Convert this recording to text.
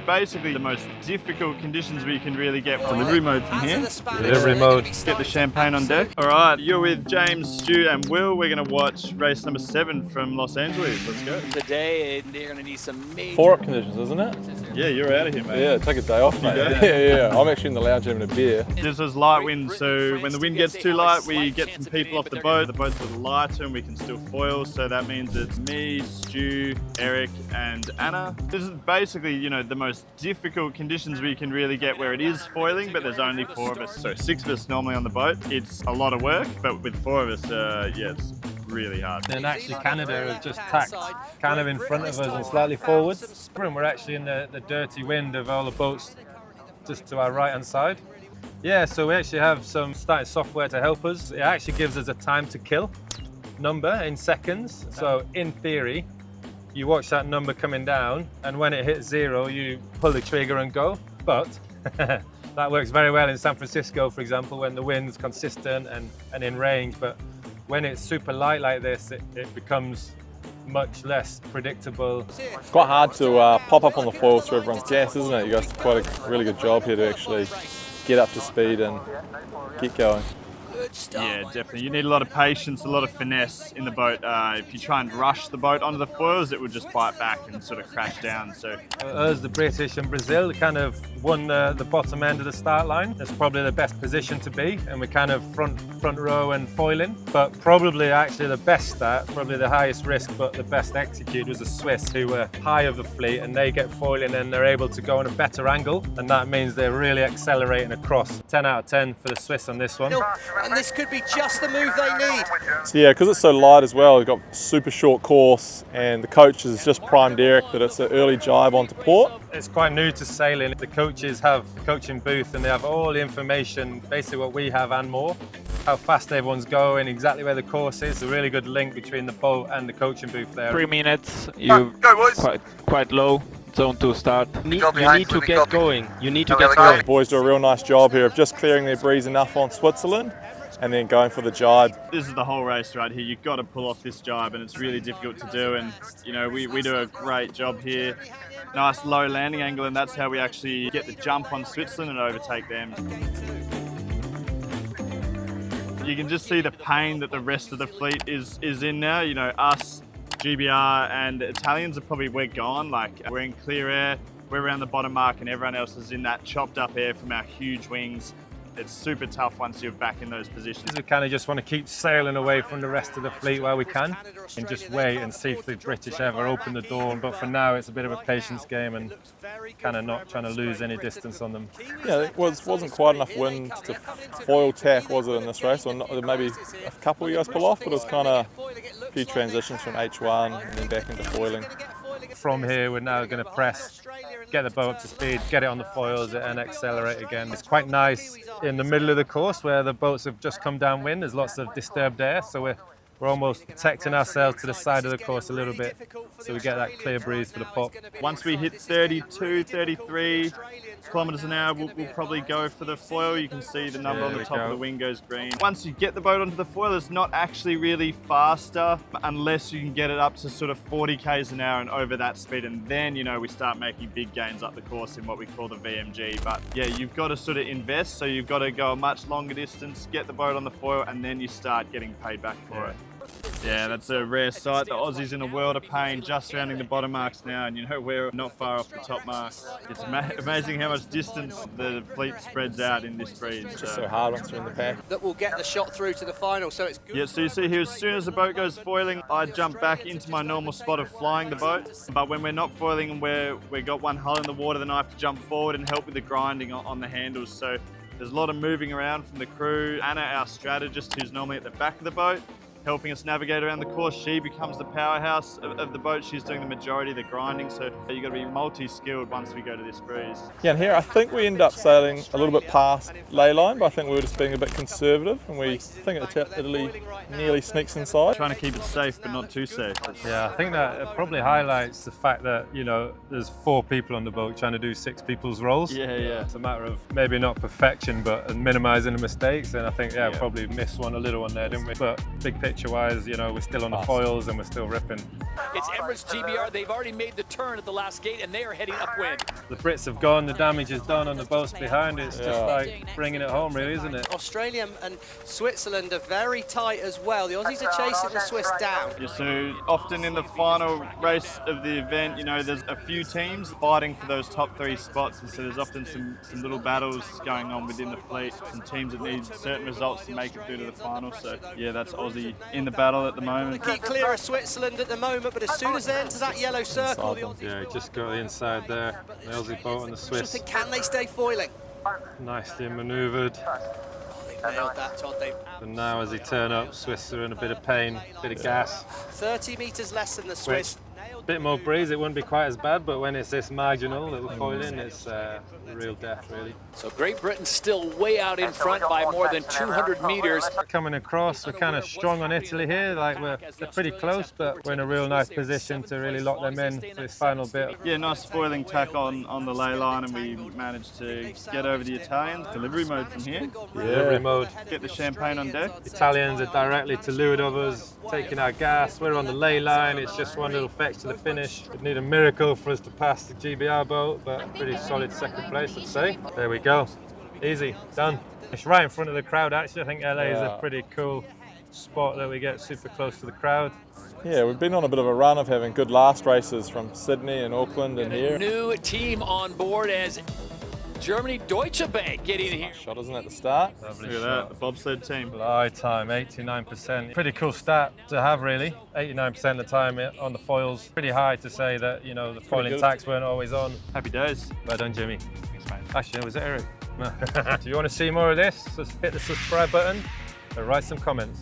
basically the most difficult conditions we can really get. Delivery mode from here. Delivery mode. Get the champagne on deck. All right, you're with James, Stu and Will. We're going to watch race number 7 from Los Angeles. Let's go. Today, they're going to need some major... 4-up conditions, isn't it? Yeah, you're out of here, mate. Yeah, take a day off, mate. Yeah. I'm actually in the lounge having a beer. This is light wind, so when the wind gets too light, we get some people off the boat. The boat's a little lighter and we can still foil, so that means it's me, Stu, Eric and Anna. This is basically, you know, the most difficult conditions we can really get where it is foiling, but there's only 4 of us. So 6 of us normally on the boat. It's a lot of work, but with 4 of us, yeah, it's really hard. And actually Canada has just tacked kind of in front of us and slightly forwards. We're actually in the dirty wind of all the boats just to our right hand side. Yeah, so we actually have some static software to help us. It actually gives us a time to kill number in seconds. So in theory, you watch that number coming down and when it hits 0, you pull the trigger and go. But that works very well in San Francisco, for example, when the wind's consistent and in range. But when it's super light like this, it becomes much less predictable. It's quite hard to pop up on the foil through everyone's gas, isn't it? You guys do quite a really good job here to actually get up to speed and get going. Yeah, definitely. You need a lot of patience, a lot of finesse in the boat. If you try and rush the boat onto the foils, it would just bite back and sort of crash down. So us, the British and Brazil, kind of won the bottom end of the start line. That's probably the best position to be, and we're kind of front row and foiling. But probably actually the best start, probably the highest risk, but the best execute was the Swiss, who were high of the fleet, and they get foiling and they're able to go on a better angle, and that means they're really accelerating across. 10 out of 10 for the Swiss on this one. And this could be just the move they need. So yeah, because it's so light as well, we've got super short course, and the coach has just primed Eric that it's an early jibe onto port. It's quite new to sailing. The coaches have a coaching booth and they have all the information, basically what we have and more. How fast everyone's going, exactly where the course is. A really good link between the boat and the coaching booth there. 3 minutes, you quite low. Zone 2 start. You need to get going. You need to get going. The boys do a real nice job here of just clearing their breeze enough on Switzerland and then going for the jibe. This is the whole race right here. You've got to pull off this jibe and it's really difficult to do. And you know, we do a great job here. Nice low landing angle, and that's how we actually get the jump on Switzerland and overtake them. You can just see the pain that the rest of the fleet is in now. You know, us, GBR and Italians are probably, we're gone. Like, we're in clear air, we're around the bottom mark and everyone else is in that chopped up air from our huge wings. It's super tough once you're back in those positions. We kind of just want to keep sailing away from the rest of the fleet while we can and just wait and see if the British ever open the door. But for now, it's a bit of a patience game and kind of not trying to lose any distance on them. Yeah, it wasn't quite enough wind to foil tack, was it, in this race? Or not, maybe a couple of you guys pull off, but it was kind of a few transitions from H1 and then back into foiling. From here, we're now going to press, get the boat up to speed, get it on the foils and accelerate again. It's quite nice in the middle of the course where the boats have just come downwind. There's lots of disturbed air, so we're almost protecting ourselves to the side of the course a little bit, so we get that clear breeze for the pop. Once we hit 32, 33 kilometers an hour, we'll probably go for the foil. You can see the number on the top of the wing goes green. Once you get the boat onto the foil, it's not actually really faster unless you can get it up to sort of 40 k's an hour and over that speed, and then, you know, we start making big gains up the course in what we call the VMG. But yeah, you've got to sort of invest, so you've got to go a much longer distance, get the boat on the foil, and then you start getting paid back for it. Yeah, that's a rare sight. The Aussies in a world of pain, just rounding the bottom marks now, and you know, we're not far off the top marks. It's amazing how much distance the fleet spreads out in this breeze. It's just so hard once you're in the pack. That will get the shot through to the final, so it's good. Yeah, so you see here, as soon as the boat goes foiling, I jump back into my normal spot of flying the boat. But when we're not foiling and we've got one hull in the water, then I have to jump forward and help with the grinding on the handles. So there's a lot of moving around from the crew. Anna, our strategist, who's normally at the back of the boat, helping us navigate around the course. She becomes the powerhouse of the boat. She's doing the majority of the grinding, so you've got to be multi-skilled once we go to this breeze. Yeah, and here I think we end up sailing a little bit past ley line, but I think we were just being a bit conservative, and we think Italy nearly sneaks inside. Trying to keep it safe, but not too safe. Yeah, I think that it probably highlights the fact that, you know, there's 4 people on the boat trying to do 6 people's roles. Yeah. It's a matter of maybe not perfection, but minimising the mistakes, and I think, probably missed one, a little one there, didn't we? But big picture, picture-wise, you know, we're still on the foils and we're still ripping. It's Emirates GBR. They've already made the turn at the last gate and they are heading upwind. The Brits have gone, the damage is done on the boats behind. It's just like bringing it home, really, isn't it? Australia and Switzerland are very tight as well. The Aussies are chasing the Swiss down. Yeah, so often in the final race of the event, you know, there's a few teams fighting for those top 3 spots, and so there's often some little battles going on within the fleet, some teams that need certain results to make it through to the final. So yeah, that's Aussie in the battle at the moment. Keep clear of Switzerland at the moment, but as soon as they enter that yellow circle, the Aussies... Yeah, just got the inside there. The Aussie boat and the Swiss. Can they stay foiling? Nicely manoeuvred. They nailed that, Todd. And now as he turn up, Swiss are in a bit of pain, bit of gas. 30 metres less than the Swiss. A bit more breeze, it wouldn't be quite as bad, but when it's this marginal little foiling, it's real death, really. So Great Britain still way out in front by more than 200 meters. Coming across, we're kind of strong on Italy here, like they're pretty close, but we're in a real nice position to really lock them in for this final bit. Yeah, nice foiling tack on the ley line, and we managed to get over the Italians. Delivery mode from here. Delivery mode. Get the champagne on deck. Italians are directly to leeward of us, taking our gas. We're on the ley line, it's just one little fetch to the finish. We'd need a miracle for us to pass the GBR boat, but pretty solid second place, I'd say. There we go. Easy, done. It's right in front of the crowd, actually. I think LA is a pretty cool spot that we get super close to the crowd. Yeah, we've been on a bit of a run of having good last races from Sydney and Auckland and here. New team on board as Germany Deutsche Bank getting here. Shot isn't at the start. Lovely Look at shot. that, the bobsled team. High time, 89%. Pretty cool stat to have, really. 89% of the time on the foils. Pretty high to say that, you know, the foiling tacks weren't always on. Happy days. Well done, Jimmy. Actually, was it Eric? Do you want to see more of this? Just hit the subscribe button and write some comments.